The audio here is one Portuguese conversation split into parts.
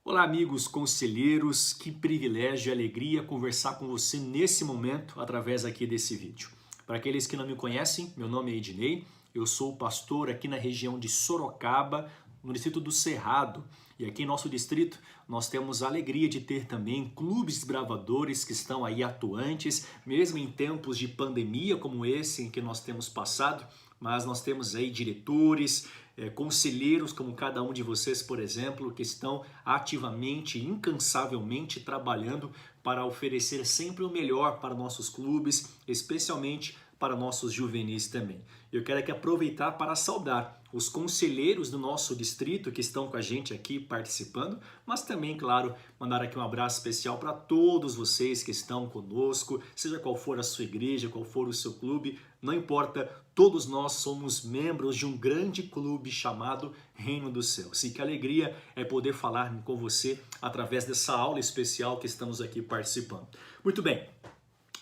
Olá, amigos conselheiros, que privilégio e alegria conversar com você nesse momento através aqui desse vídeo. Para aqueles que não me conhecem, meu nome é Ednei, eu sou pastor aqui na região de Sorocaba, no distrito do Cerrado. E aqui em nosso distrito nós temos a alegria de ter também clubes desbravadores que estão aí atuantes, mesmo em tempos de pandemia como esse em que nós temos passado, mas nós temos aí diretores, conselheiros como cada um de vocês, por exemplo, que estão ativamente, incansavelmente trabalhando para oferecer sempre o melhor para nossos clubes, especialmente para nossos juvenis também. Eu quero aqui aproveitar para saudar os conselheiros do nosso distrito que estão com a gente aqui participando, mas também, claro, mandar aqui um abraço especial para todos vocês que estão conosco, seja qual for a sua igreja, qual for o seu clube, não importa, todos nós somos membros de um grande clube chamado Reino dos Céus. E que alegria é poder falar com você através dessa aula especial que estamos aqui participando. Muito bem.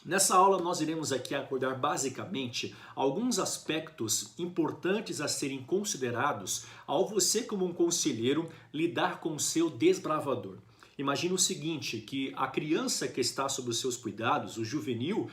Nessa aula nós iremos aqui abordar basicamente alguns aspectos importantes a serem considerados ao você como um conselheiro lidar com o seu desbravador. Imagina o seguinte, que a criança que está sob os seus cuidados, o juvenil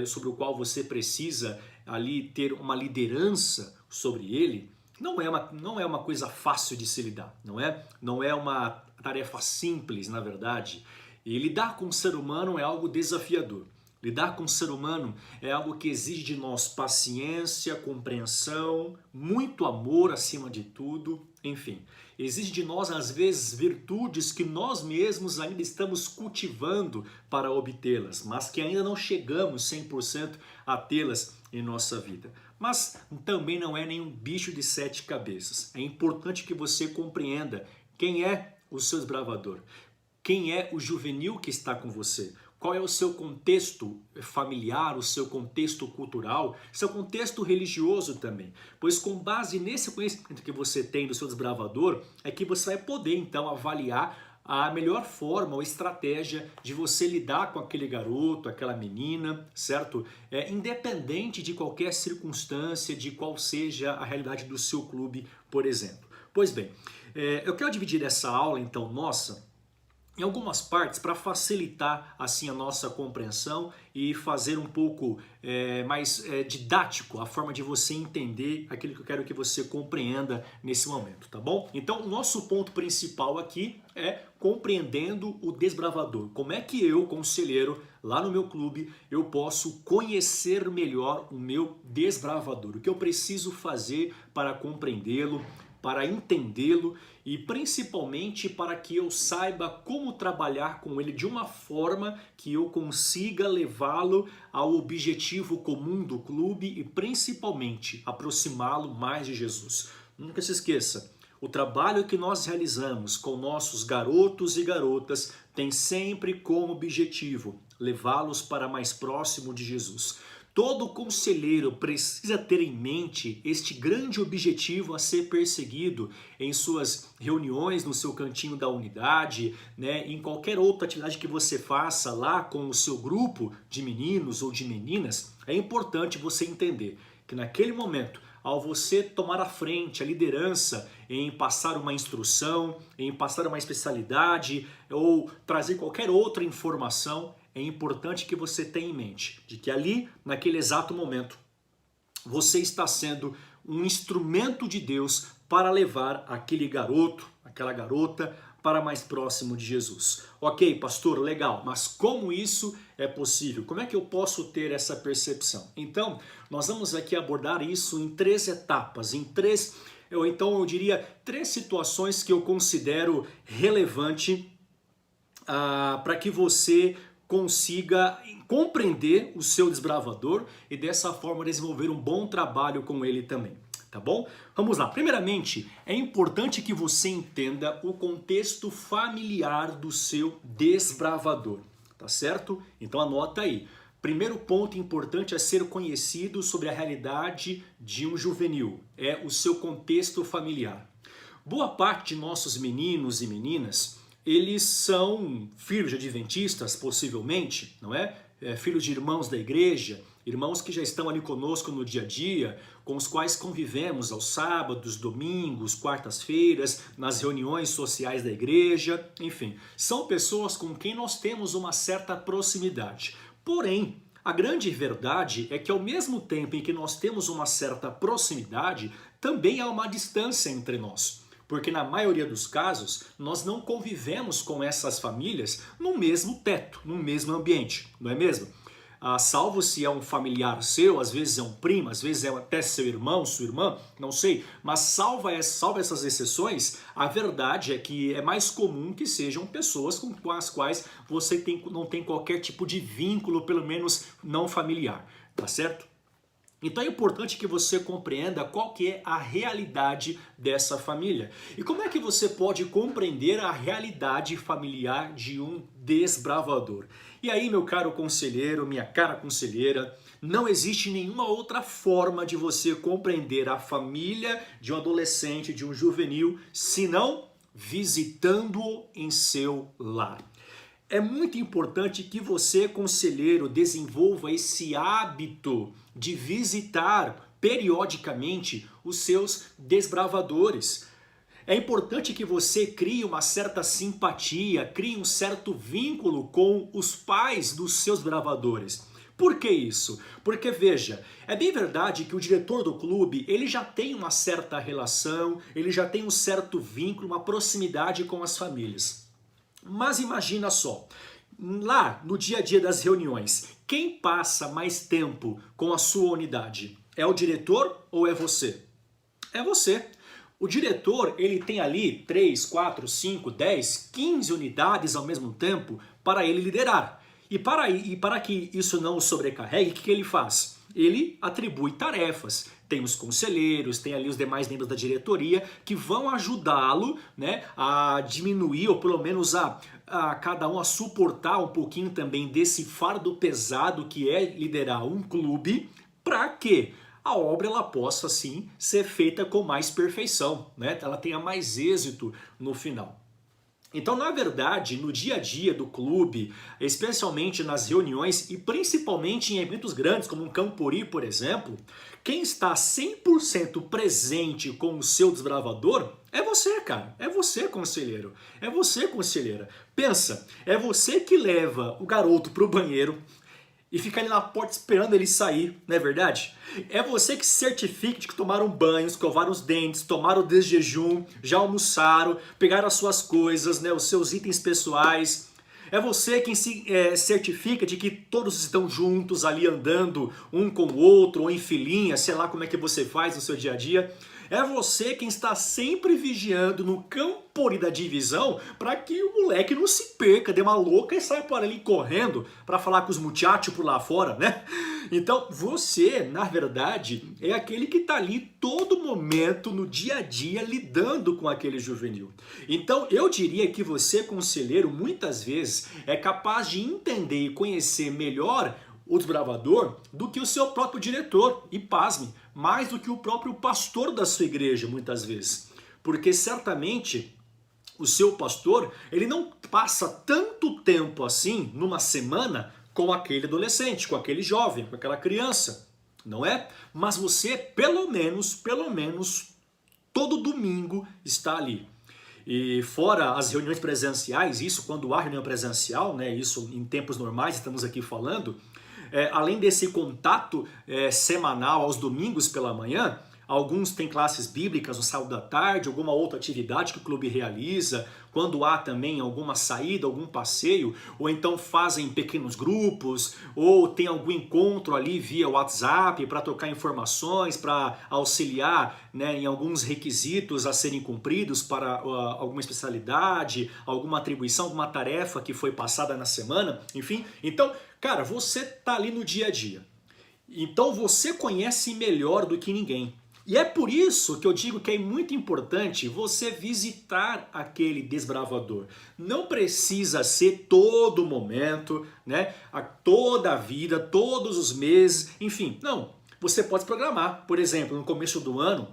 sobre o qual você precisa ali ter uma liderança sobre ele, não é uma coisa fácil de se lidar, não é? Não é uma tarefa simples, na verdade. E lidar com o ser humano é algo desafiador. Lidar com o ser humano é algo que exige de nós paciência, compreensão, muito amor acima de tudo, enfim. Exige de nós, às vezes, virtudes que nós mesmos ainda estamos cultivando para obtê-las, mas que ainda não chegamos 100% a tê-las em nossa vida. Mas também não é nenhum bicho de sete cabeças. É importante que você compreenda quem é o seu desbravador, quem é o juvenil que está com você. Qual é o seu contexto familiar, o seu contexto cultural, seu contexto religioso também. Pois com base nesse conhecimento que você tem do seu desbravador, é que você vai poder então avaliar a melhor forma ou estratégia de você lidar com aquele garoto, aquela menina, certo? Independente de qualquer circunstância, de qual seja a realidade do seu clube, por exemplo. Pois bem, eu quero dividir essa aula então nossa em algumas partes para facilitar assim a nossa compreensão e fazer um pouco mais didático a forma de você entender aquilo que eu quero que você compreenda nesse momento, tá bom? Então, o nosso ponto principal aqui é compreendendo o desbravador. Como é que eu, conselheiro, lá no meu clube, eu posso conhecer melhor o meu desbravador? O que eu preciso fazer para compreendê-lo, para entendê-lo e principalmente para que eu saiba como trabalhar com ele de uma forma que eu consiga levá-lo ao objetivo comum do clube e principalmente aproximá-lo mais de Jesus. Nunca se esqueça, o trabalho que nós realizamos com nossos garotos e garotas tem sempre como objetivo levá-los para mais próximo de Jesus. Todo conselheiro precisa ter em mente este grande objetivo a ser perseguido em suas reuniões, no seu cantinho da unidade, em qualquer outra atividade que você faça lá com o seu grupo de meninos ou de meninas. É importante você entender que naquele momento, ao você tomar a frente, a liderança em passar uma instrução, em passar uma especialidade ou trazer qualquer outra informação, é importante que você tenha em mente de que ali, naquele exato momento, você está sendo um instrumento de Deus para levar aquele garoto, aquela garota, para mais próximo de Jesus. Ok, pastor, legal, mas como isso é possível? Como é que eu posso ter essa percepção? Então, nós vamos aqui abordar isso em três etapas, eu diria, três situações que eu considero relevante para que você consiga compreender o seu desbravador e dessa forma desenvolver um bom trabalho com ele também, tá bom? Vamos lá. Primeiramente, é importante que você entenda o contexto familiar do seu desbravador, tá certo? Então anota aí. Primeiro ponto importante é ser conhecido sobre a realidade de um juvenil, é o seu contexto familiar. Boa parte de nossos meninos e meninas, eles são filhos de adventistas, possivelmente, não é? Filhos de irmãos da igreja, irmãos que já estão ali conosco no dia a dia, com os quais convivemos aos sábados, domingos, quartas-feiras, nas reuniões sociais da igreja, enfim, são pessoas com quem nós temos uma certa proximidade. Porém, a grande verdade é que ao mesmo tempo em que nós temos uma certa proximidade, também há uma distância entre nós. Porque na maioria dos casos, nós não convivemos com essas famílias no mesmo teto, no mesmo ambiente, não é mesmo? Salvo se é um familiar seu, às vezes é um primo, às vezes é até seu irmão, sua irmã, não sei. Mas salvo essas exceções, a verdade é que é mais comum que sejam pessoas com as quais você não tem qualquer tipo de vínculo, pelo menos não familiar, tá certo? Então é importante que você compreenda qual que é a realidade dessa família. E como é que você pode compreender a realidade familiar de um desbravador? E aí, meu caro conselheiro, minha cara conselheira, não existe nenhuma outra forma de você compreender a família de um adolescente, de um juvenil, senão visitando-o em seu lar. É muito importante que você, conselheiro, desenvolva esse hábito de visitar periodicamente os seus desbravadores. É importante que você crie uma certa simpatia, crie um certo vínculo com os pais dos seus bravadores. Por que isso? Porque veja, é bem verdade que o diretor do clube, ele já tem uma certa relação, ele já tem um certo vínculo, uma proximidade com as famílias. Mas imagina só, lá no dia a dia das reuniões, quem passa mais tempo com a sua unidade? É o diretor ou é você? É você. O diretor, ele tem ali 3, 4, 5, 10, 15 unidades ao mesmo tempo para ele liderar. E para que isso não o sobrecarregue, o que ele faz? Ele atribui tarefas. Tem os conselheiros, tem ali os demais membros da diretoria que vão ajudá-lo, né, a diminuir ou pelo menos a cada um a suportar um pouquinho também desse fardo pesado que é liderar um clube, para que a obra ela possa assim ser feita com mais perfeição, né? Ela tenha mais êxito no final. Então, na verdade, no dia a dia do clube, especialmente nas reuniões e principalmente em eventos grandes, como um Campori, por exemplo, quem está 100% presente com o seu desbravador é você, cara. É você, conselheiro. É você, conselheira. Pensa, é você que leva o garoto para o banheiro e fica ali na porta esperando ele sair, não é verdade? É você que se certifica de que tomaram banho, escovaram os dentes, tomaram desjejum, já almoçaram, pegaram as suas coisas, né, os seus itens pessoais. É você quem se certifica de que todos estão juntos ali andando um com o outro, ou em filinha, sei lá como é que você faz no seu dia a dia. É você quem está sempre vigiando no Campori da divisão para que o moleque não se perca, dê uma louca e saia por ali correndo para falar com os muchachos por lá fora, né? Então você, na verdade, é aquele que está ali todo momento, no dia a dia, lidando com aquele juvenil. Então eu diria que você, conselheiro, muitas vezes é capaz de entender e conhecer melhor o desbravador do que o seu próprio diretor, e pasme, mais do que o próprio pastor da sua igreja, muitas vezes. Porque certamente o seu pastor, ele não passa tanto tempo assim, numa semana, com aquele adolescente, com aquele jovem, com aquela criança, não é? Mas você, pelo menos, todo domingo está ali. E fora as reuniões presenciais, isso quando há reunião presencial, né? Isso em tempos normais, estamos aqui falando, além desse contato semanal aos domingos pela manhã, alguns têm classes bíblicas no sábado à tarde, alguma outra atividade que o clube realiza, quando há também alguma saída, algum passeio, ou então fazem pequenos grupos, ou tem algum encontro ali via WhatsApp para trocar informações, para auxiliar, né, em alguns requisitos a serem cumpridos para alguma especialidade, alguma atribuição, alguma tarefa que foi passada na semana, enfim. Então, cara, você tá ali no dia a dia. Então você conhece melhor do que ninguém. E é por isso que eu digo que é muito importante você visitar aquele desbravador. Não precisa ser todo momento, né? Toda a vida, todos os meses, enfim. Não, você pode programar. Por exemplo, no começo do ano,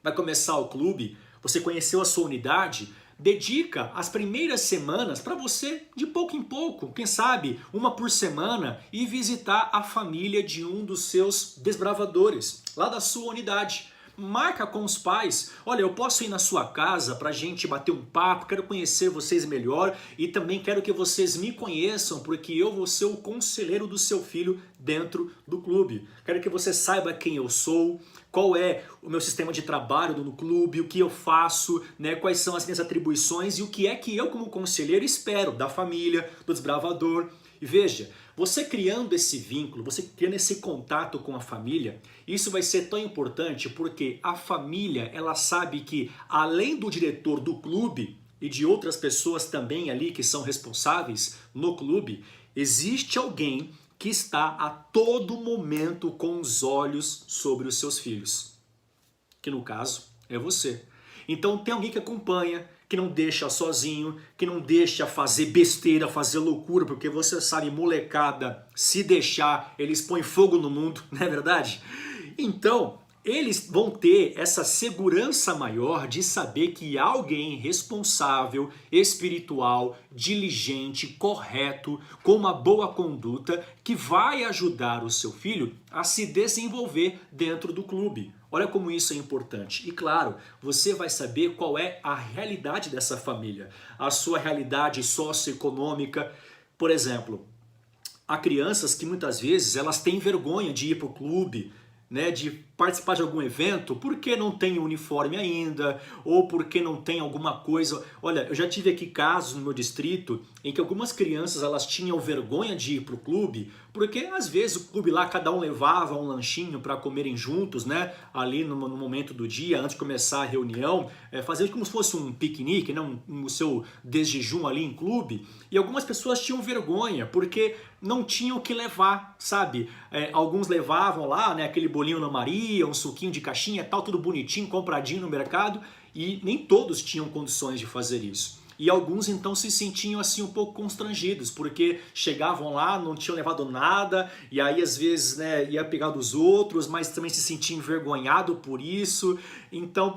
vai começar o clube, você conheceu a sua unidade, dedica as primeiras semanas para você, de pouco em pouco, quem sabe uma por semana, e visitar a família de um dos seus desbravadores, lá da sua unidade. Marca com os pais, olha, eu posso ir na sua casa para a gente bater um papo, quero conhecer vocês melhor e também quero que vocês me conheçam, porque eu vou ser o conselheiro do seu filho dentro do clube. Quero que você saiba quem eu sou, qual é o meu sistema de trabalho no clube, o que eu faço, né, quais são as minhas atribuições e o que é que eu como conselheiro espero da família, do desbravador. E veja, você criando esse vínculo, você criando esse contato com a família, isso vai ser tão importante porque a família, ela sabe que além do diretor do clube e de outras pessoas também ali que são responsáveis no clube, existe alguém que está a todo momento com os olhos sobre os seus filhos, que no caso é você. Então tem alguém que acompanha, que não deixa sozinho, que não deixa fazer besteira, fazer loucura, porque você sabe, molecada, se deixar, eles põem fogo no mundo, não é verdade? Então, eles vão ter essa segurança maior de saber que há alguém responsável, espiritual, diligente, correto, com uma boa conduta, que vai ajudar o seu filho a se desenvolver dentro do clube. Olha como isso é importante. E claro, você vai saber qual é a realidade dessa família, a sua realidade socioeconômica. Por exemplo, há crianças que muitas vezes elas têm vergonha de ir para o clube, né, de participar de algum evento porque não tem uniforme ainda ou porque não tem alguma coisa. Olha, eu já tive aqui casos no meu distrito em que algumas crianças elas tinham vergonha de ir para o clube porque às vezes o clube lá cada um levava um lanchinho para comerem juntos, né, ali no momento do dia antes de começar a reunião, fazer como se fosse um piquenique, né, o seu desjejum ali em clube, e algumas pessoas tinham vergonha porque não tinham o que levar, sabe? Alguns levavam lá, né, aquele bolinho na Maria, um suquinho de caixinha, tal, tudo bonitinho, compradinho no mercado, e nem todos tinham condições de fazer isso. E alguns então se sentiam assim um pouco constrangidos, porque chegavam lá, não tinham levado nada, e aí às vezes, né, ia pegar dos outros, mas também se sentiam envergonhado por isso, então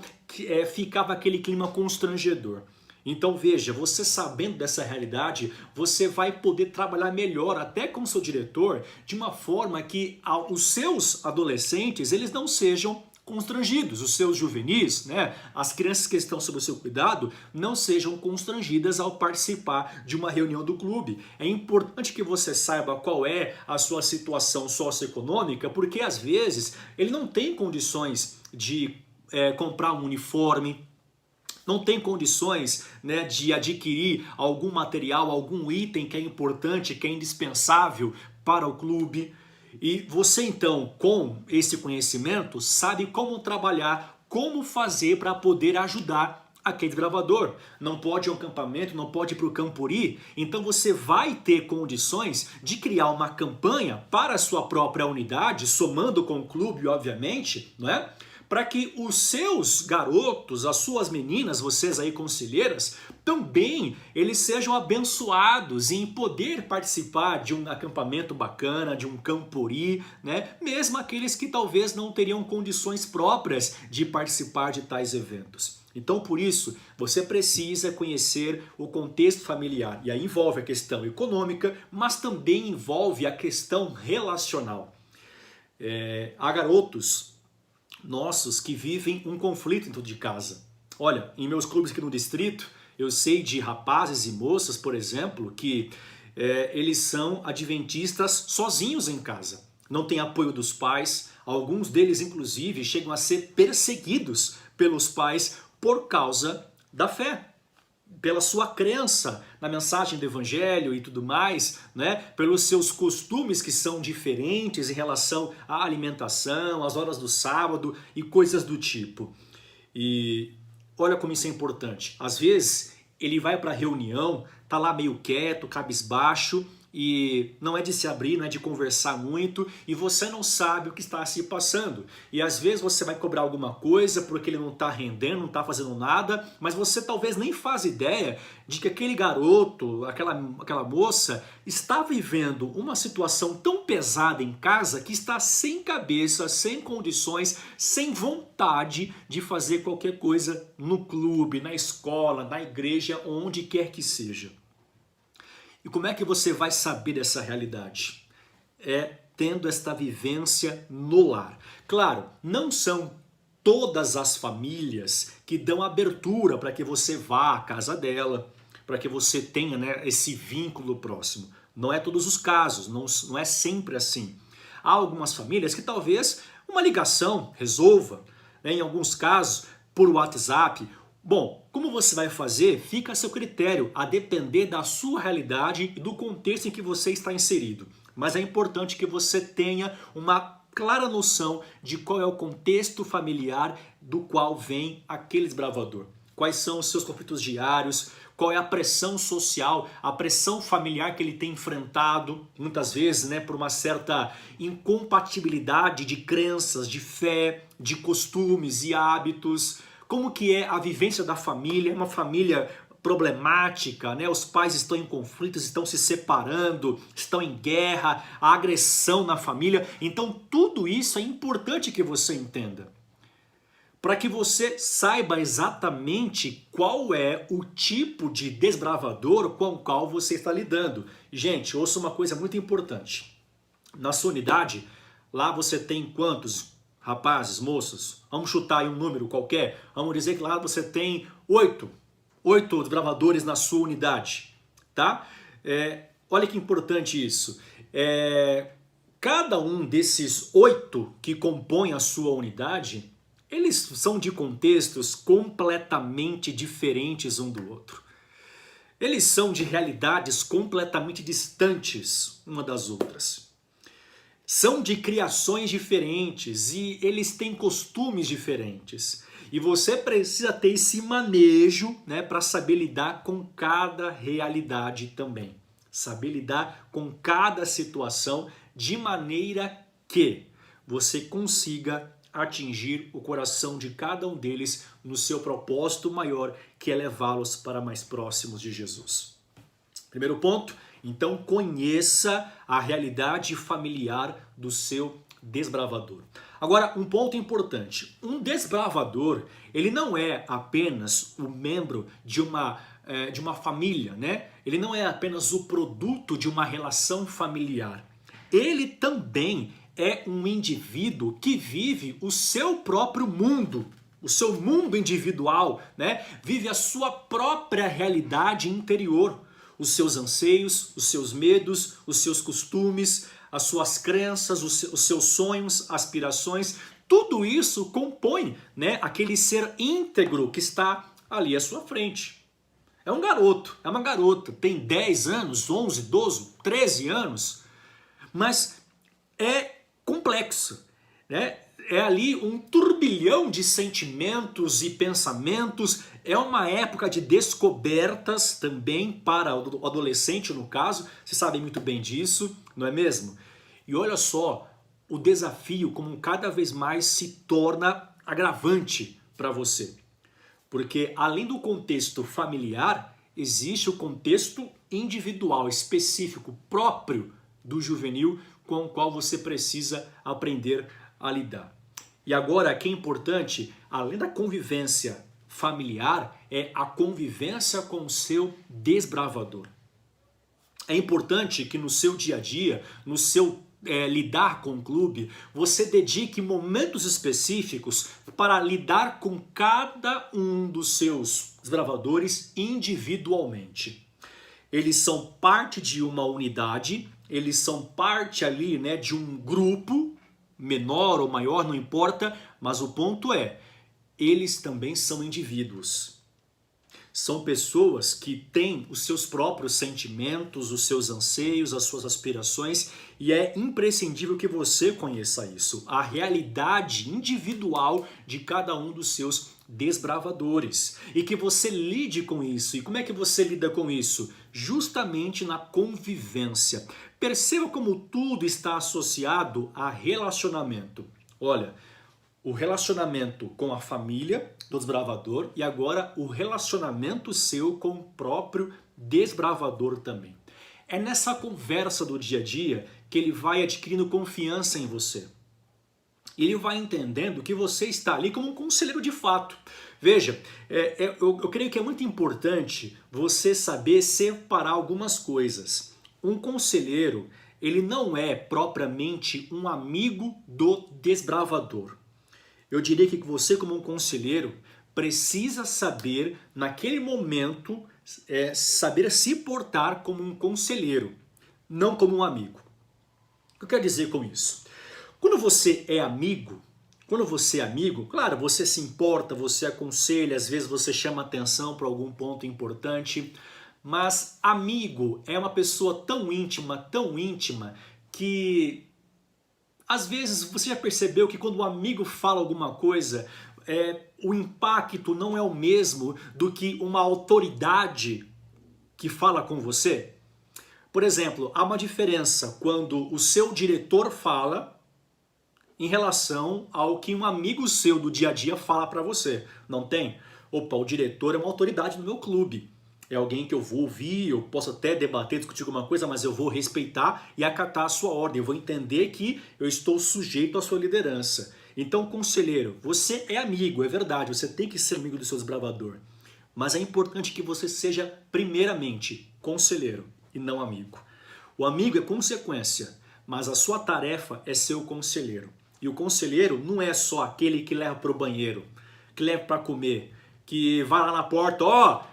ficava aquele clima constrangedor. Então veja, você sabendo dessa realidade, você vai poder trabalhar melhor até com o seu diretor, de uma forma que os seus adolescentes eles não sejam constrangidos, os seus juvenis, né, as crianças que estão sob o seu cuidado, não sejam constrangidas ao participar de uma reunião do clube. É importante que você saiba qual é a sua situação socioeconômica, porque às vezes ele não tem condições de comprar um uniforme, não tem condições, né, de adquirir algum material, algum item que é importante, que é indispensável para o clube. E você então, com esse conhecimento, sabe como trabalhar, como fazer para poder ajudar aquele desbravador. Não pode ir ao acampamento, não pode ir para o Campuri, então você vai ter condições de criar uma campanha para a sua própria unidade, somando com o clube, obviamente, não é? Para que os seus garotos, as suas meninas, vocês aí conselheiras, também eles sejam abençoados em poder participar de um acampamento bacana, de um campori, né? Mesmo aqueles que talvez não teriam condições próprias de participar de tais eventos. Então, por isso, você precisa conhecer o contexto familiar. E aí envolve a questão econômica, mas também envolve a questão relacional. Há garotos nossos que vivem um conflito dentro de casa. Olha, em meus clubes aqui no distrito, eu sei de rapazes e moças, por exemplo, que eles são adventistas sozinhos em casa. Não tem apoio dos pais, alguns deles inclusive chegam a ser perseguidos pelos pais por causa da fé, pela sua crença na mensagem do evangelho e tudo mais, né? Pelos seus costumes que são diferentes em relação à alimentação, às horas do sábado e coisas do tipo. E olha como isso é importante. Às vezes ele vai para a reunião, tá lá meio quieto, cabisbaixo, e não é de se abrir, não é de conversar muito, e você não sabe o que está se passando. E às vezes você vai cobrar alguma coisa porque ele não está rendendo, não está fazendo nada, mas você talvez nem faz ideia de que aquele garoto, aquela moça, está vivendo uma situação tão pesada em casa que está sem cabeça, sem condições, sem vontade de fazer qualquer coisa no clube, na escola, na igreja, onde quer que seja. E como é que você vai saber dessa realidade? É tendo esta vivência no lar. Claro, não são todas as famílias que dão abertura para que você vá à casa dela, para que você tenha, né, esse vínculo próximo. Não é todos os casos, não é sempre assim. Há algumas famílias que talvez uma ligação resolva, né, em alguns casos por WhatsApp. Bom, como você vai fazer fica a seu critério, a depender da sua realidade e do contexto em que você está inserido. Mas é importante que você tenha uma clara noção de qual é o contexto familiar do qual vem aquele desbravador. Quais são os seus conflitos diários, qual é a pressão social, a pressão familiar que ele tem enfrentado, muitas vezes, né, por uma certa incompatibilidade de crenças, de fé, de costumes e hábitos. Como que é a vivência da família, uma família problemática, né? Os pais estão em conflitos, estão se separando, estão em guerra, a agressão na família. Então tudo isso é importante que você entenda, para que você saiba exatamente qual é o tipo de desbravador com o qual você está lidando. Gente, ouça uma coisa muito importante. Na sua unidade, lá você tem quantos rapazes, moças? Vamos chutar aí um número qualquer. Vamos dizer que lá você tem 8 desbravadores na sua unidade, tá? Olha que importante isso. Cada um desses 8 que compõem a sua unidade, eles são de contextos completamente diferentes um do outro. Eles são de realidades completamente distantes uma das outras. São de criações diferentes e eles têm costumes diferentes. E você precisa ter esse manejo, né, para saber lidar com cada realidade também. Saber lidar com cada situação de maneira que você consiga atingir o coração de cada um deles no seu propósito maior, que é levá-los para mais próximos de Jesus. Primeiro ponto, então conheça a realidade familiar do seu desbravador. Agora, um ponto importante, um desbravador, ele não é apenas o membro de uma família, né? Ele não é apenas o produto de uma relação familiar. Ele também é um indivíduo que vive o seu próprio mundo, o seu mundo individual, né? Vive a sua própria realidade interior, os seus anseios, os seus medos, os seus costumes, as suas crenças, os seus sonhos, aspirações, tudo isso compõe, né, aquele ser íntegro que está ali à sua frente. É um garoto, é uma garota, tem 10 anos, 11, 12, 13 anos, mas é complexo, né? É ali um turbilhão de sentimentos e pensamentos, é uma época de descobertas também para o adolescente, no caso, vocês sabem muito bem disso, não é mesmo? E olha só, o desafio como cada vez mais se torna agravante para você. Porque além do contexto familiar, existe o contexto individual, específico, próprio do juvenil, com o qual você precisa aprender a lidar. E agora, que é importante, além da convivência familiar, é a convivência com o seu desbravador. É importante que no seu dia a dia, no seu lidar com o clube, você dedique momentos específicos para lidar com cada um dos seus desbravadores individualmente. Eles são parte de uma unidade, eles são parte ali, né, de um grupo, menor ou maior, não importa, mas o ponto é, eles também são indivíduos. São pessoas que têm os seus próprios sentimentos, os seus anseios, as suas aspirações, e é imprescindível que você conheça isso, a realidade individual de cada um dos seus desbravadores e que você lide com isso. E como é que você lida com isso? Justamente na convivência. Perceba como tudo está associado a relacionamento. Olha, o relacionamento com a família do desbravador e agora o relacionamento seu com o próprio desbravador também. É nessa conversa do dia a dia que ele vai adquirindo confiança em você. Ele vai entendendo que você está ali como um conselheiro de fato. Veja, eu creio que é muito importante você saber separar algumas coisas. Um conselheiro, ele não é propriamente um amigo do desbravador. Eu diria que você, como um conselheiro, precisa saber, naquele momento, saber se portar como um conselheiro, não como um amigo. O que eu quero dizer com isso? Quando você é amigo, claro, você se importa, você aconselha, às vezes você chama atenção para algum ponto importante, mas amigo é uma pessoa tão íntima, que às vezes você já percebeu que quando um amigo fala alguma coisa, o impacto não é o mesmo do que uma autoridade que fala com você? Por exemplo, há uma diferença quando o seu diretor fala em relação ao que um amigo seu do dia a dia fala para você. Não tem? Opa, o diretor é uma autoridade no meu clube. É alguém que eu vou ouvir, eu posso até debater, discutir alguma coisa, mas eu vou respeitar e acatar a sua ordem. Eu vou entender que eu estou sujeito à sua liderança. Então, conselheiro, você é amigo, é verdade, você tem que ser amigo do seu desbravador. Mas é importante que você seja, primeiramente, conselheiro e não amigo. O amigo é consequência, mas a sua tarefa é ser o conselheiro. E o conselheiro não é só aquele que leva para o banheiro, que leva para comer, que vai lá na porta, ó,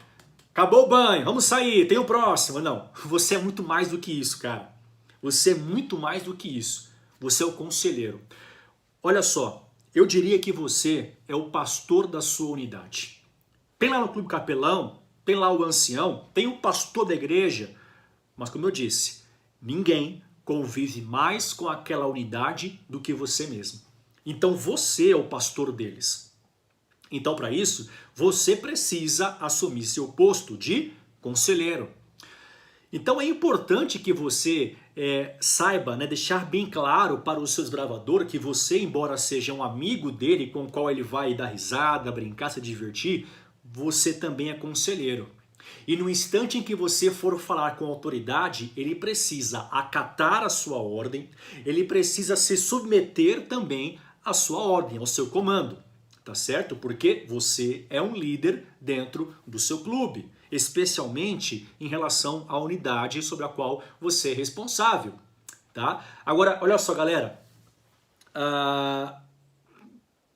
acabou o banho, vamos sair, tem o próximo. Não, você é muito mais do que isso, cara. Você é muito mais do que isso. Você é o conselheiro. Olha só, eu diria que você é o pastor da sua unidade. Tem lá no Clube Capelão, tem lá o ancião, tem o pastor da igreja, mas como eu disse, ninguém convive mais com aquela unidade do que você mesmo. Então você é o pastor deles. Então para isso, você precisa assumir seu posto de conselheiro. Então é importante que você saiba, deixar bem claro para o seu desbravador que você, embora seja um amigo dele com o qual ele vai dar risada, brincar, se divertir, você também é conselheiro. E no instante em que você for falar com a autoridade, ele precisa acatar a sua ordem, ele precisa se submeter também à sua ordem, ao seu comando, tá certo? Porque você é um líder dentro do seu clube, especialmente em relação à unidade sobre a qual você é responsável, tá? Agora, olha só, galera,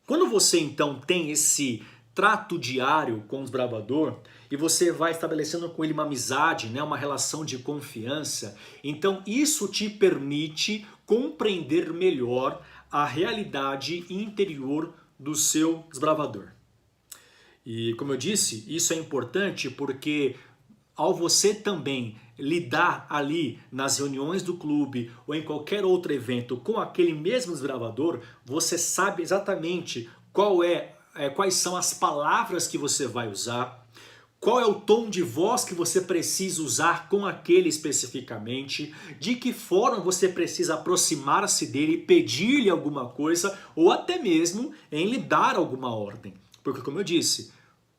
quando você então tem esse trato diário com o desbravador e você vai estabelecendo com ele uma amizade, uma relação de confiança, então isso te permite compreender melhor a realidade interior do seu desbravador. E como eu disse, isso é importante porque ao você também lidar ali nas reuniões do clube ou em qualquer outro evento com aquele mesmo desbravador, você sabe exatamente quais são as palavras que você vai usar, qual é o tom de voz que você precisa usar com aquele especificamente, de que forma você precisa aproximar-se dele, pedir-lhe alguma coisa ou até mesmo em lhe dar alguma ordem. Porque, como eu disse,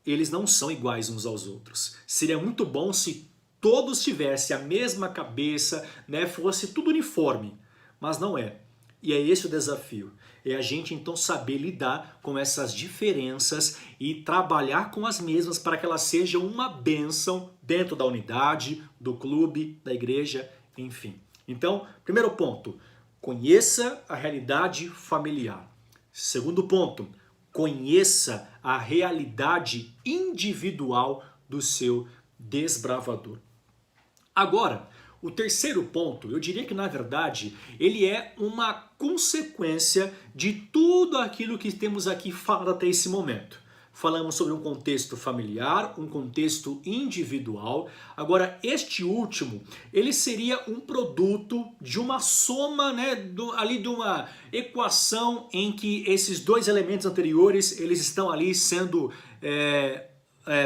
eles não são iguais uns aos outros. Seria muito bom se todos tivessem a mesma cabeça, fosse tudo uniforme, mas não é. E é esse o desafio. É a gente então saber lidar com essas diferenças e trabalhar com as mesmas para que elas sejam uma bênção dentro da unidade, do clube, da igreja, enfim. Então, primeiro ponto, conheça a realidade familiar. Segundo ponto, conheça a realidade individual do seu desbravador. Agora, o terceiro ponto, eu diria que na verdade ele é uma consequência de tudo aquilo que temos aqui falado até esse momento, falamos sobre um contexto familiar, um contexto individual. Agora, este último, ele seria um produto de uma soma, né, ali de uma equação em que esses dois elementos anteriores, eles estão ali sendo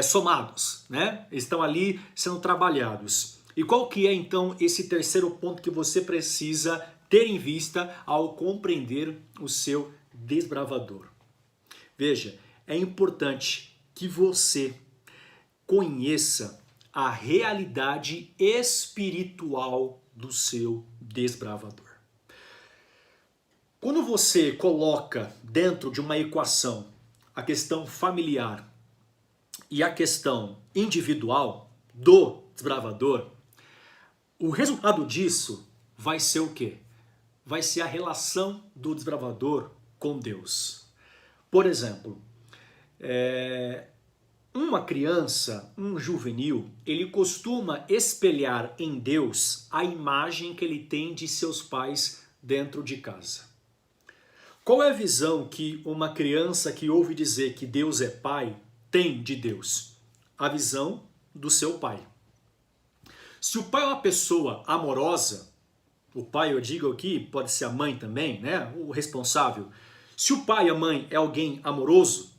somados, né? Estão ali sendo trabalhados. E qual que é então esse terceiro ponto que você precisa ter em vista ao compreender o seu desbravador? Veja, é importante que você conheça a realidade espiritual do seu desbravador. Quando você coloca dentro de uma equação a questão familiar e a questão individual do desbravador, o resultado disso vai ser o quê? Vai ser a relação do desbravador com Deus. Por exemplo, uma criança, um juvenil, ele costuma espelhar em Deus a imagem que ele tem de seus pais dentro de casa. Qual é a visão que uma criança que ouve dizer que Deus é pai tem de Deus? A visão do seu pai. Se o pai é uma pessoa amorosa, o pai, eu digo aqui, pode ser a mãe também, né? O responsável. Se o pai e a mãe é alguém amoroso,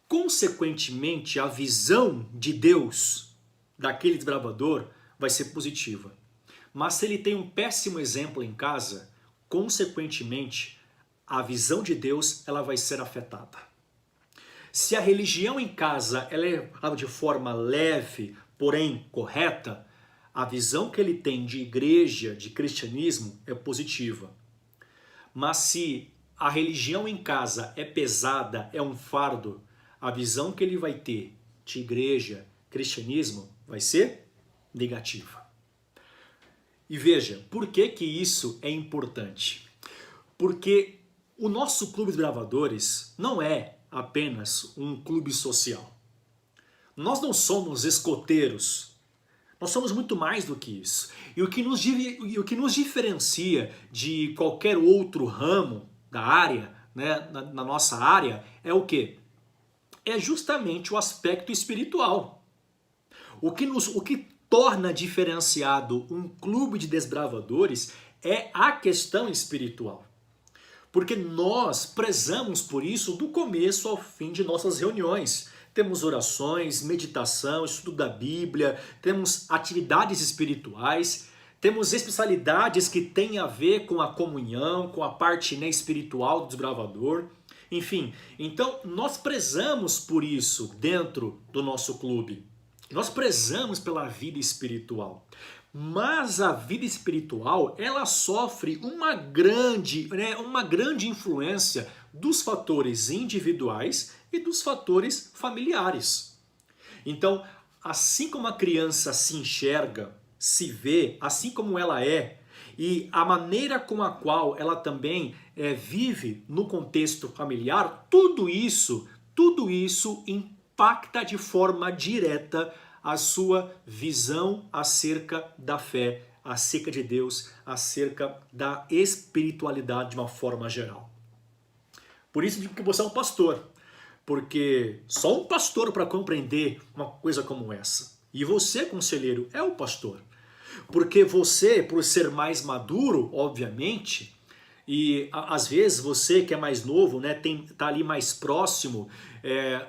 consequentemente a visão de Deus daquele desbravador vai ser positiva. Mas se ele tem um péssimo exemplo em casa, consequentemente a visão de Deus ela vai ser afetada. Se a religião em casa ela é de forma leve, porém correta, a visão que ele tem de igreja, de cristianismo, é positiva. Mas se a religião em casa é pesada, é um fardo, a visão que ele vai ter de igreja, cristianismo, vai ser negativa. E veja, por que que isso é importante? Porque o nosso Clube de Desbravadores não é apenas um clube social. Nós não somos escoteiros. Nós somos muito mais do que isso. E o que nos diferencia de qualquer outro ramo da área, né, na nossa área, é o quê? É justamente o aspecto espiritual. O que torna diferenciado um clube de desbravadores é a questão espiritual. Porque nós prezamos por isso do começo ao fim de nossas reuniões. Temos orações, meditação, estudo da Bíblia, temos atividades espirituais, temos especialidades que têm a ver com a comunhão, com a parte espiritual do desbravador. Enfim, então nós prezamos por isso dentro do nosso clube. Nós prezamos pela vida espiritual. Mas a vida espiritual, ela sofre uma grande influência dos fatores individuais e dos fatores familiares. Então, assim como a criança se enxerga, se vê, assim como ela é, e a maneira com a qual ela também vive no contexto familiar, tudo isso impacta de forma direta a sua visão acerca da fé, acerca de Deus, acerca da espiritualidade de uma forma geral. Por isso digo que você é um pastor, porque só um pastor para compreender uma coisa como essa. E você, conselheiro, é o pastor. Porque você, por ser mais maduro, obviamente, e às vezes você que é mais novo, né, tá ali mais próximo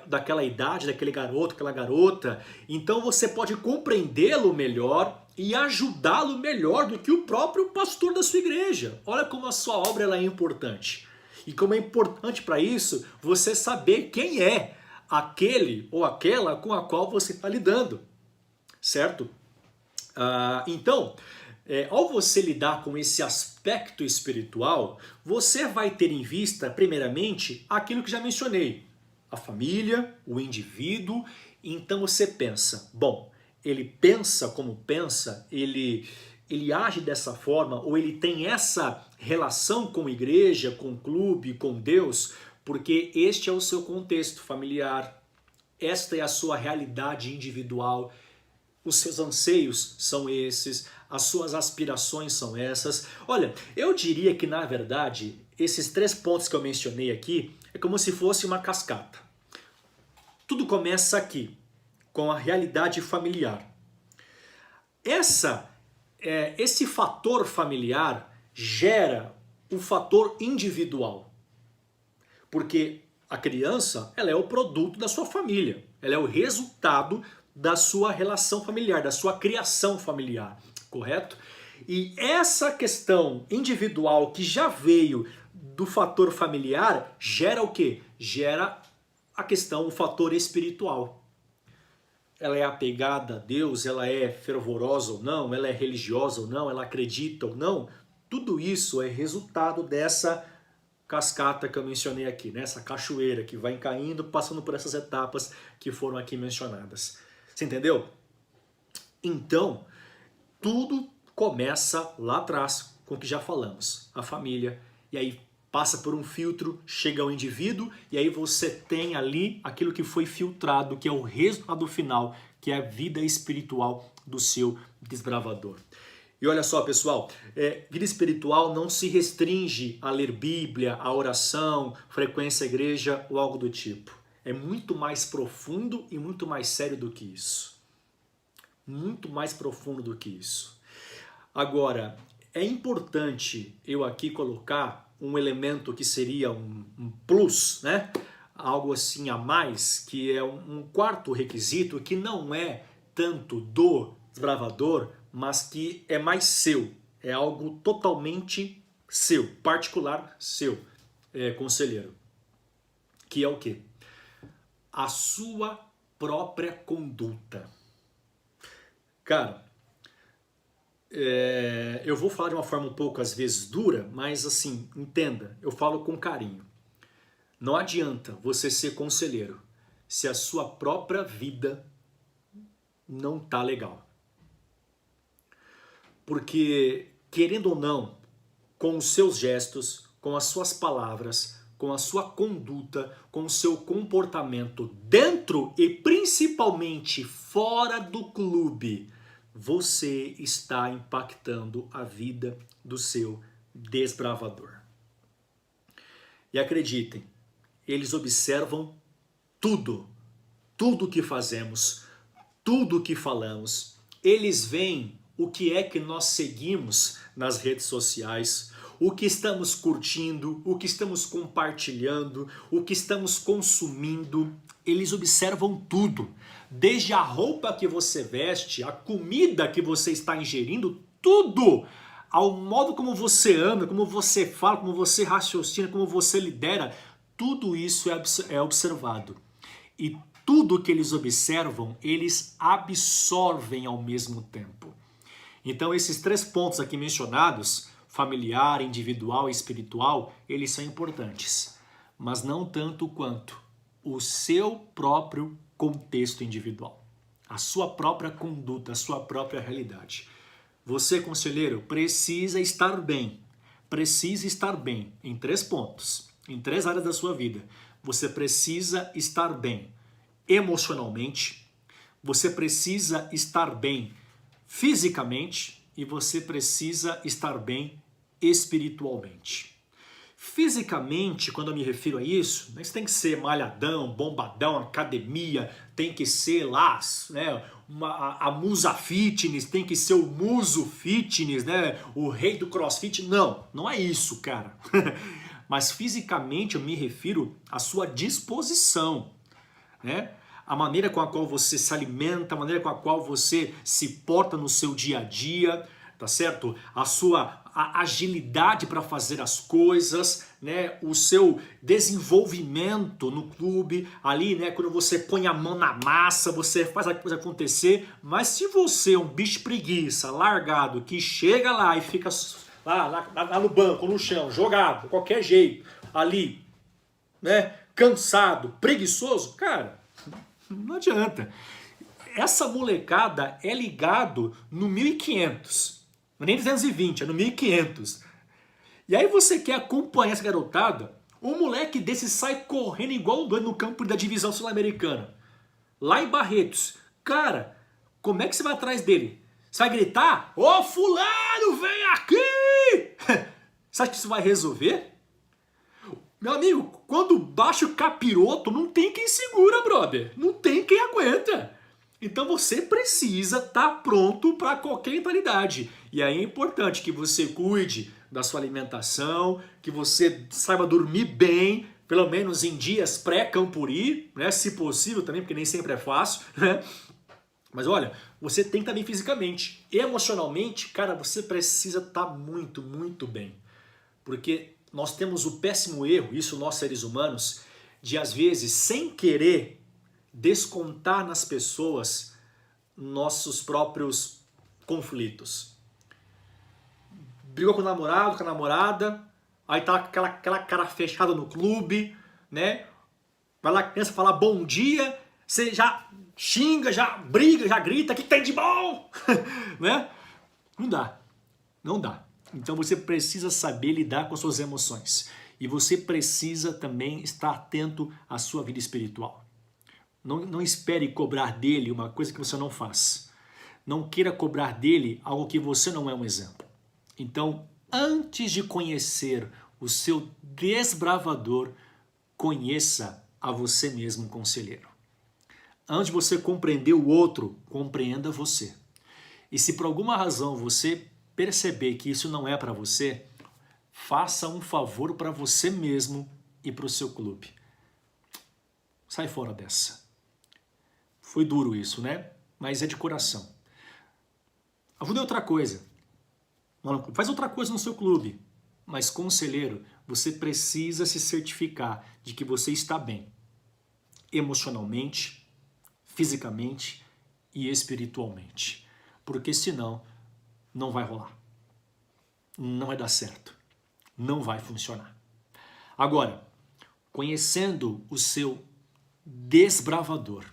daquela idade, daquele garoto, aquela garota, então você pode compreendê-lo melhor e ajudá-lo melhor do que o próprio pastor da sua igreja. Olha como a sua obra ela é importante. E como é importante para isso você saber quem é aquele ou aquela com a qual você está lidando, certo? Então, ao você lidar com esse aspecto espiritual, você vai ter em vista, primeiramente, aquilo que já mencionei. A família, o indivíduo. Então você pensa, bom, ele pensa como pensa, ele age dessa forma, ou ele tem essa relação com a igreja, com o clube, com Deus, porque este é o seu contexto familiar, esta é a sua realidade individual, os seus anseios são esses, as suas aspirações são essas. Olha, eu diria que na verdade, esses 3 pontos que eu mencionei aqui, é como se fosse uma cascata. Tudo começa aqui, com a realidade familiar. Esse fator familiar gera o fator individual. Porque a criança, ela é o produto da sua família. Ela é o resultado da sua relação familiar, da sua criação familiar, correto? E essa questão individual que já veio do fator familiar gera o quê? Gera a questão, o fator espiritual. Ela é apegada a Deus, ela é fervorosa ou não, ela é religiosa ou não, ela acredita ou não. Tudo isso é resultado dessa cascata que eu mencionei aqui, né? Essa cachoeira que vai caindo, passando por essas etapas que foram aqui mencionadas. Você entendeu? Então, tudo começa lá atrás, com o que já falamos, a família, e aí passa por um filtro, chega ao indivíduo, e aí você tem ali aquilo que foi filtrado, que é o resultado final, que é a vida espiritual do seu desbravador. E olha só, pessoal, vida espiritual não se restringe a ler Bíblia, a oração, frequência à igreja ou algo do tipo. É muito mais profundo e muito mais sério do que isso. Muito mais profundo do que isso. Agora, é importante eu aqui colocar um elemento que seria um plus, né? Algo assim a mais, que é um quarto requisito que não é tanto do desbravador, mas que é mais seu, é algo totalmente seu, particular seu, conselheiro. Que é o quê? A sua própria conduta. Cara, eu vou falar de uma forma um pouco às vezes dura, mas assim, entenda, eu falo com carinho. Não adianta você ser conselheiro se a sua própria vida não tá legal. Porque, querendo ou não, com os seus gestos, com as suas palavras, com a sua conduta, com o seu comportamento dentro e principalmente fora do clube, você está impactando a vida do seu desbravador. E acreditem, eles observam tudo que fazemos, tudo que falamos. Eles veem o que é que nós seguimos nas redes sociais, o que estamos curtindo, o que estamos compartilhando, o que estamos consumindo. Eles observam tudo, desde a roupa que você veste, a comida que você está ingerindo, tudo, ao modo como você anda, como você fala, como você raciocina, como você lidera, tudo isso é observado. E tudo que eles observam, eles absorvem ao mesmo tempo. Então esses 3 pontos aqui mencionados, familiar, individual e espiritual, eles são importantes, mas não tanto quanto o seu próprio contexto individual, a sua própria conduta, a sua própria realidade. Você, conselheiro, precisa estar bem em 3 pontos, em 3 áreas da sua vida. Você precisa estar bem emocionalmente, você precisa estar bem fisicamente e você precisa estar bem espiritualmente. Fisicamente, quando eu me refiro a isso, você tem que ser malhadão, bombadão, academia, tem que ser lá, né, a musa fitness, tem que ser o muso fitness, né, o rei do crossfit. Não é isso, cara. Mas fisicamente eu me refiro à sua disposição, né? A maneira com a qual você se alimenta, a maneira com a qual você se porta no seu dia a dia, tá certo? A sua agilidade para fazer as coisas, né? O seu desenvolvimento no clube, ali, né? Quando você põe a mão na massa, você faz a coisa acontecer. Mas se você é um bicho preguiça, largado, que chega lá e fica lá no banco, no chão, jogado, de qualquer jeito, ali, né? Cansado, preguiçoso, cara, não adianta. Essa molecada é ligado no 1500, não é nem 220, é no 1500. E aí você quer acompanhar essa garotada, um moleque desse sai correndo igual um doido no campo da divisão sul-americana, lá em Barretos. Cara, como é que você vai atrás dele? Você vai gritar, ô fulano, vem aqui! Você acha que isso vai resolver? Meu amigo, quando baixa o capiroto, não tem quem segura, brother. Não tem quem aguenta. Então você precisa estar pronto para qualquer eventualidade. E aí é importante que você cuide da sua alimentação, que você saiba dormir bem, pelo menos em dias pré-Campuri, né? Se possível também, porque nem sempre é fácil, né? Mas olha, você tem que estar bem fisicamente. Emocionalmente, cara, você precisa estar muito, muito bem. Porque nós temos o péssimo erro, isso nós seres humanos, de às vezes, sem querer, descontar nas pessoas nossos próprios conflitos. Brigou com o namorado, com a namorada, aí tá aquela cara fechada no clube, né? Vai lá a criança falar bom dia, você já xinga, já briga, já grita, o que tem de bom? Né? Não dá, não dá. Então você precisa saber lidar com suas emoções. E você precisa também estar atento à sua vida espiritual. Não espere cobrar dele uma coisa que você não faz. Não queira cobrar dele algo que você não é um exemplo. Então, antes de conhecer o seu desbravador, conheça a você mesmo, conselheiro. Antes de você compreender o outro, compreenda você. E se por alguma razão você perceber que isso não é para você, faça um favor para você mesmo e para o seu clube. Sai fora dessa. Foi duro isso, né? Mas é de coração. Ajuda em outra coisa. Faz outra coisa no seu clube. Mas, conselheiro, você precisa se certificar de que você está bem. Emocionalmente, fisicamente e espiritualmente. Porque senão, não vai rolar. Não vai dar certo. Não vai funcionar. Agora, conhecendo o seu desbravador,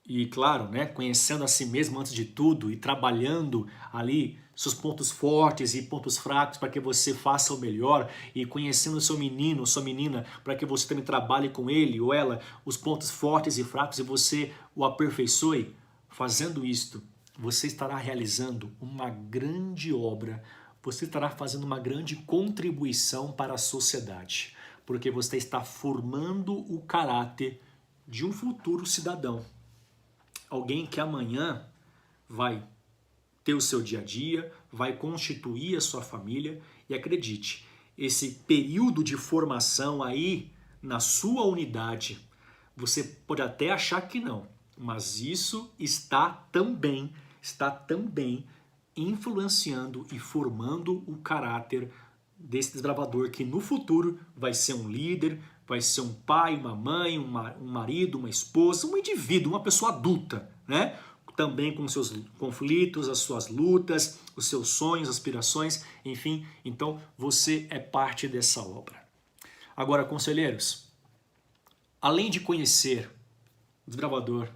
e claro, né, conhecendo a si mesmo antes de tudo e trabalhando ali seus pontos fortes e pontos fracos para que você faça o melhor, e conhecendo o seu menino ou sua menina para que você também trabalhe com ele ou ela os pontos fortes e fracos e você o aperfeiçoe. Fazendo isto, você estará realizando uma grande obra, você estará fazendo uma grande contribuição para a sociedade, porque você está formando o caráter de um futuro cidadão. Alguém que amanhã vai ter o seu dia a dia, vai constituir a sua família, e acredite, esse período de formação aí na sua unidade, você pode até achar que não, mas isso está também influenciando e formando o caráter desse desbravador que no futuro vai ser um líder, vai ser um pai, uma mãe, um marido, uma esposa, um indivíduo, uma pessoa adulta, né? Também com seus conflitos, as suas lutas, os seus sonhos, aspirações, enfim. Então, você é parte dessa obra. Agora, conselheiros, além de conhecer o desbravador,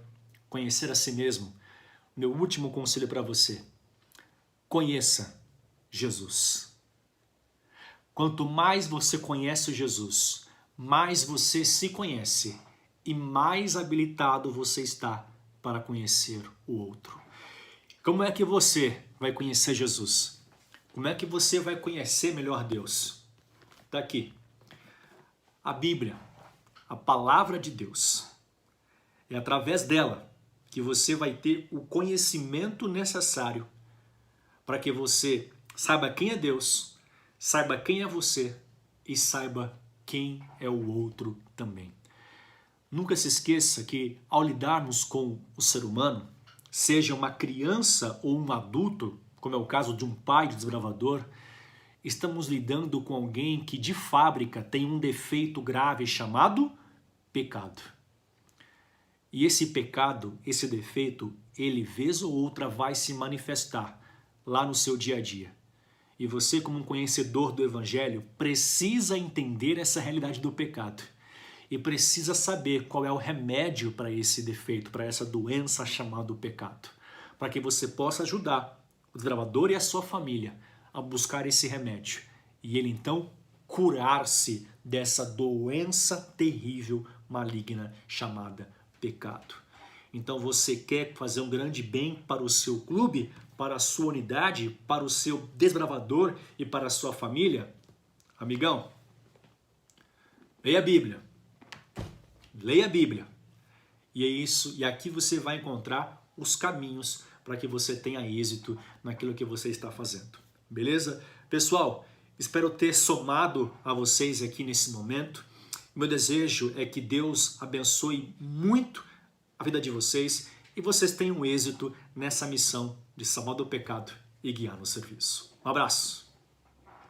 conhecer a si mesmo, meu último conselho para você: conheça Jesus. Quanto mais você conhece Jesus, mais você se conhece e mais habilitado você está para conhecer o outro. Como é que você vai conhecer Jesus? Como é que você vai conhecer melhor Deus? Está aqui. A Bíblia, a palavra de Deus. É através dela que você vai ter o conhecimento necessário para que você saiba quem é Deus, saiba quem é você e saiba quem é o outro também. Nunca se esqueça que ao lidarmos com o ser humano, seja uma criança ou um adulto, como é o caso de um pai de desbravador, estamos lidando com alguém que de fábrica tem um defeito grave chamado pecado. E esse pecado, esse defeito, ele vez ou outra vai se manifestar lá no seu dia a dia. E você, como um conhecedor do Evangelho, precisa entender essa realidade do pecado. E precisa saber qual é o remédio para esse defeito, para essa doença chamada pecado. Para que você possa ajudar o desbravador e a sua família a buscar esse remédio. E ele então curar-se dessa doença terrível, maligna, chamada pecado. Então você quer fazer um grande bem para o seu clube, para a sua unidade, para o seu desbravador e para a sua família? Amigão, Leia a Bíblia. Leia a Bíblia. E é isso, e aqui você vai encontrar os caminhos para que você tenha êxito naquilo que você está fazendo. Beleza? Pessoal, espero ter somado a vocês aqui nesse momento. Meu desejo é que Deus abençoe muito a vida de vocês e vocês tenham êxito nessa missão de salvar do pecado e guiar no serviço. Um abraço!